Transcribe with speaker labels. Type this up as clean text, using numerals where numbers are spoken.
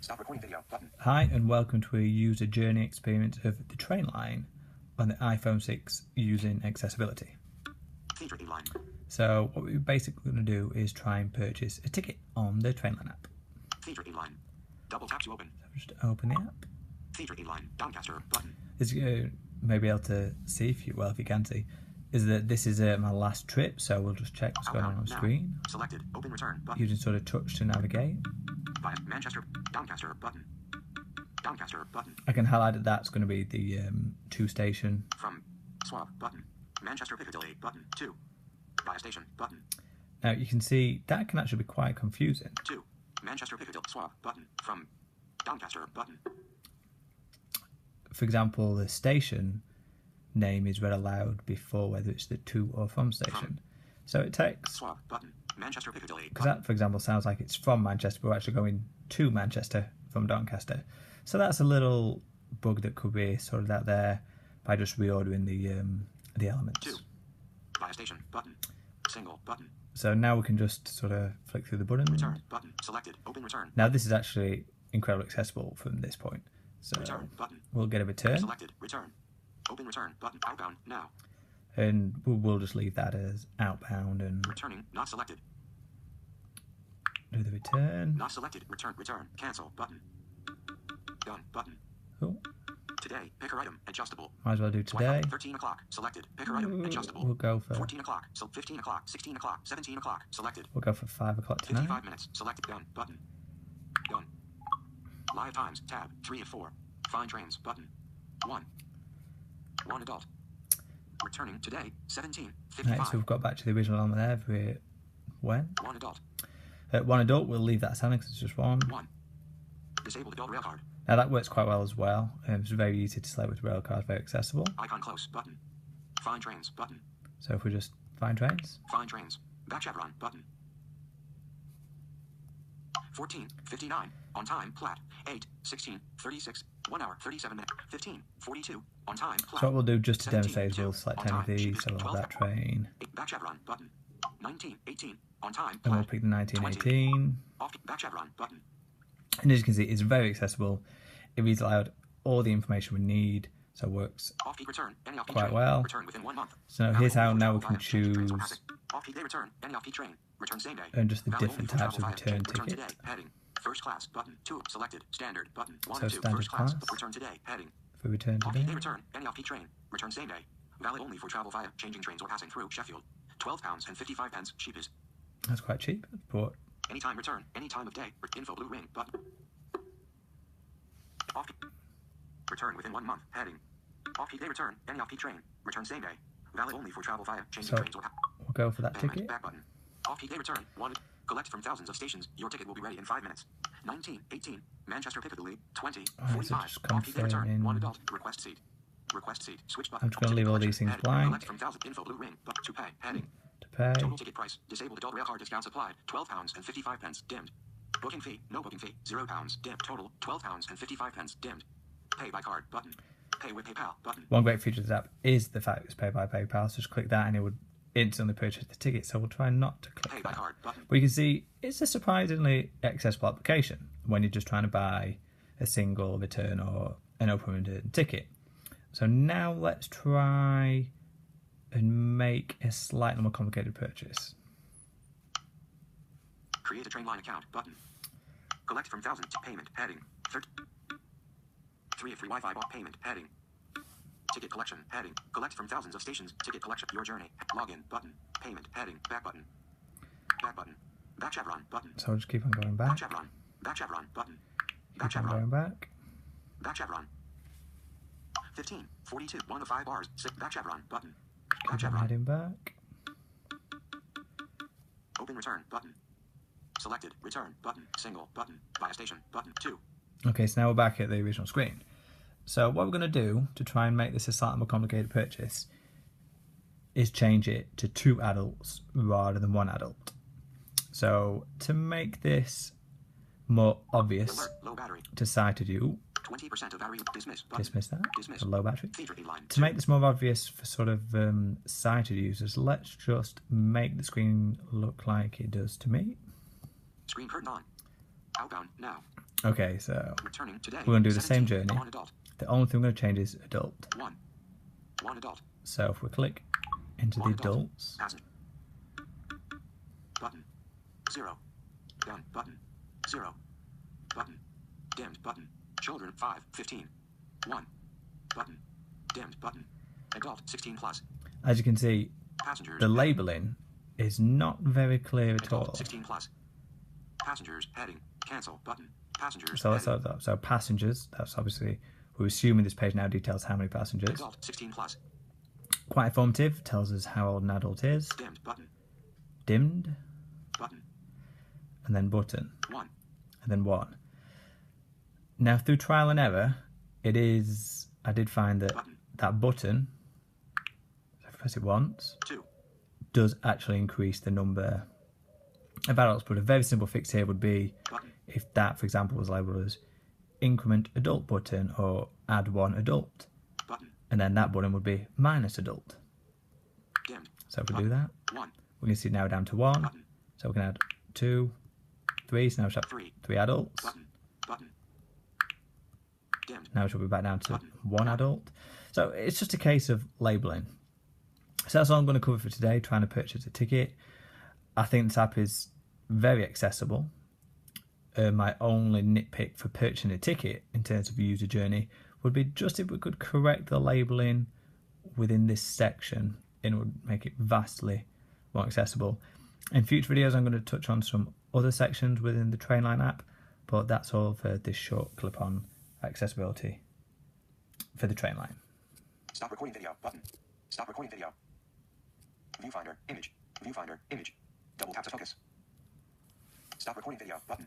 Speaker 1: Stop recording video button.
Speaker 2: Hi and welcome to a user journey experience of the TrainLine on the iPhone 6 using accessibility.
Speaker 1: TheTrainline.
Speaker 2: So what we're basically going to do is try and purchase a ticket on the TrainLine app.
Speaker 1: TheTrainline. Double tap to open.
Speaker 2: So just open the app.
Speaker 1: TheTrainline. Doncaster button.
Speaker 2: As you may be able to see, if you can see, is that this is my last trip, so we'll just check what's going on screen.
Speaker 1: Selected. Open return button.
Speaker 2: Using sort of touch to navigate.
Speaker 1: By Manchester. Doncaster button. Doncaster button.
Speaker 2: I can highlight that that's going to be the 2 station.
Speaker 1: From swap button. Manchester Piccadilly button 2. Via station button.
Speaker 2: Now you can see that can actually be quite confusing.
Speaker 1: 2. Manchester Piccadilly swap button from Doncaster button.
Speaker 2: For example, the station name is read aloud before whether it's the to or from station. So it takes
Speaker 1: swap button. Manchester Piccadilly.
Speaker 2: Because that, for example, sounds like it's from Manchester, but we're actually going to Manchester from Doncaster. So that's a little bug that could be sorted out there by just reordering the elements.
Speaker 1: 2. Via station button. Single button.
Speaker 2: So now we can just sort of flick through the button.
Speaker 1: Return button. Selected. Open return.
Speaker 2: Now this is actually incredibly accessible from this point. So
Speaker 1: return button.
Speaker 2: We'll get a return.
Speaker 1: Selected. Return. Open return button. Outbound now.
Speaker 2: And we'll just leave that as outbound and
Speaker 1: returning. Not selected.
Speaker 2: Do the return.
Speaker 1: Not selected. Return. Return. Cancel button. Done button.
Speaker 2: Cool.
Speaker 1: Today. Picker item. Adjustable.
Speaker 2: Might as well do today.
Speaker 1: 13 o'clock. Selected. Picker item. Adjustable.
Speaker 2: We'll go for
Speaker 1: 14 o'clock. So 15 o'clock. 16 o'clock. 17 o'clock. Selected.
Speaker 2: We'll go for 5 o'clock tonight.
Speaker 1: 55 minutes. Selected. Done button. Done. Live times. Tab. 3 of 4. Find trains button. 1 adult. Returning today. 17:55.
Speaker 2: Right, so we've got back to the original element there. When?
Speaker 1: 1 adult.
Speaker 2: 1 adult, we'll leave that standing because it's just 1.
Speaker 1: 1. Disable adult rail card.
Speaker 2: Now that works quite well as well. It's very easy to select with rail cards, very accessible.
Speaker 1: Icon close button. Find trains button.
Speaker 2: So if we just find trains.
Speaker 1: Find trains. Back chevron button. 14:59. On time. Plat. 8:16:36. 1 hour 37 minutes. 15:42. On time. Plat.
Speaker 2: So what we'll do just to demonstrate is we'll select any of these. So we'll have that train.
Speaker 1: Back chevron button. 19:18. On time.
Speaker 2: And we'll pick the 1918.
Speaker 1: Off back chevron button.
Speaker 2: And as you can see, it's very accessible. It reads aloud all the information we need, so it works
Speaker 1: return,
Speaker 2: quite well.
Speaker 1: Return within 1 month.
Speaker 2: So here's how now we can choose
Speaker 1: return, train, return same day.
Speaker 2: And just the different types of return ticket.
Speaker 1: Today, heading, first class button, 2 selected, standard button, 1
Speaker 2: so
Speaker 1: 2,
Speaker 2: standard
Speaker 1: first
Speaker 2: class.
Speaker 1: Return today, heading.
Speaker 2: For return today.
Speaker 1: Return, any off-peak train, return same day. Valid only for travel via changing trains or passing through Sheffield. £12 and 55 pence cheapest.
Speaker 2: That's quite cheap, but
Speaker 1: anytime return, any time of day. Info blue ring button. Off return within 1 month. Heading. Off-peak day return. Any off-peak train. Return same day. Valid only for travel via changing trains or
Speaker 2: we'll go for that ticket.
Speaker 1: Back button. Off-peak day return. 1. Collect from thousands of stations. Your ticket will be ready in 5 minutes. 19:18. Manchester Piccadilly. 20:45.
Speaker 2: So
Speaker 1: off-peak day return. 1 adult. Request seat. Request seat. Switch button.
Speaker 2: I'm just going to leave all these things blank.
Speaker 1: Collect from thousands. Info blue ring. To pay. Heading.
Speaker 2: To pay.
Speaker 1: Total ticket price. Disabled adult rail card discounts applied. £12 and 55 pence. Dimmed. Booking fee. No booking fee. £0. Dimmed. Total. £12 and 55 pence. Dimmed. Pay by card button. Pay with PayPal button. One
Speaker 2: great feature of this app is the fact it's pay by PayPal. So just click that and it would instantly purchase the ticket. So we'll try not to click
Speaker 1: pay
Speaker 2: that.
Speaker 1: By card button.
Speaker 2: But you can see it's a surprisingly accessible application when you're just trying to buy a single return or an open return ticket. So now let's try and make a slightly more complicated purchase.
Speaker 1: Create a TrainLine account button. Collect from thousands. Payment heading. 3 of 3 Wi-Fi off payment heading. Ticket collection heading. Collect from thousands of stations. Ticket collection. Your journey. Login button. Payment heading. Back button. Back button. Back chevron button.
Speaker 2: So I'll just keep on going back.
Speaker 1: Back chevron. Back chevron button. Back
Speaker 2: keep on
Speaker 1: chevron.
Speaker 2: going back.
Speaker 1: Back chevron. 15:42. 1 of 5 bars. 6. Back chevron button.
Speaker 2: Keep
Speaker 1: Back chevron.
Speaker 2: heading back.
Speaker 1: Open return button. Selected. Return button. Single button. Via station button. 2.
Speaker 2: Okay, so now we're back at the original screen. So what we're going to do to try and make this a slightly more complicated purchase is change it to 2 adults rather than 1 adult. So to make this more obvious
Speaker 1: Alert, low battery.
Speaker 2: to sighted you,
Speaker 1: 20% of battery. Dismiss button.
Speaker 2: dismiss that,
Speaker 1: Dismiss.
Speaker 2: the low battery.
Speaker 1: TheTrainline.
Speaker 2: To make this more obvious for sort of sighted users, let's just make the screen look like it does to me.
Speaker 1: Screen curtain on. Outbound now.
Speaker 2: Okay, so
Speaker 1: Returning today.
Speaker 2: we're going to do the same
Speaker 1: 17.
Speaker 2: journey.
Speaker 1: One adult.
Speaker 2: The only thing we're going to change is adult.
Speaker 1: One adult.
Speaker 2: So if we click into the
Speaker 1: One adult.
Speaker 2: adults,
Speaker 1: Passenger. Button. 0. Done. Button. 0. Button. Dimmed. Button. Children 5, 15. 1. Button. Dimmed. Button. Adult 16 plus.
Speaker 2: as you can see,
Speaker 1: Passengers.
Speaker 2: the labeling is not very clear at all.
Speaker 1: Adult 16 plus. Passengers heading. Cancel button. Passengers.
Speaker 2: So let's
Speaker 1: heading.
Speaker 2: start that. So passengers, that's obviously, we're assuming this page now details how many passengers.
Speaker 1: Adult 16 plus.
Speaker 2: Quite informative, tells us how old an adult is.
Speaker 1: Dimmed button.
Speaker 2: Dimmed,
Speaker 1: Button.
Speaker 2: and then button,
Speaker 1: 1.
Speaker 2: and then 1. Now through trial and error, I did find that
Speaker 1: Button.
Speaker 2: that button, if I press it once,
Speaker 1: 2.
Speaker 2: does actually increase the number of adults. But a very simple fix here would be
Speaker 1: Button.
Speaker 2: if that, for example, was labelled as increment adult button or add 1 adult,
Speaker 1: Button.
Speaker 2: and then that button would be minus adult.
Speaker 1: Dimmed.
Speaker 2: So if we do that,
Speaker 1: 1.
Speaker 2: we can see now down to 1.
Speaker 1: Button.
Speaker 2: So we can add 2, 3. So now we should have
Speaker 1: 3.
Speaker 2: 3 adults.
Speaker 1: Button. Button. Dimmed.
Speaker 2: Now we should be back down to
Speaker 1: Button.
Speaker 2: 1 adult. So it's just a case of labelling. So that's all I'm going to cover for today, trying to purchase a ticket. I think this app is very accessible. My only nitpick for purchasing a ticket in terms of user journey would be just if we could correct the labelling within this section, it would make it vastly more accessible. In future videos, I'm going to touch on some other sections within the TrainLine app, but that's all for this short clip on accessibility for the TrainLine.
Speaker 1: Stop recording video button. Stop recording video. Viewfinder image. Viewfinder image. Double tap to focus. Stop recording video button.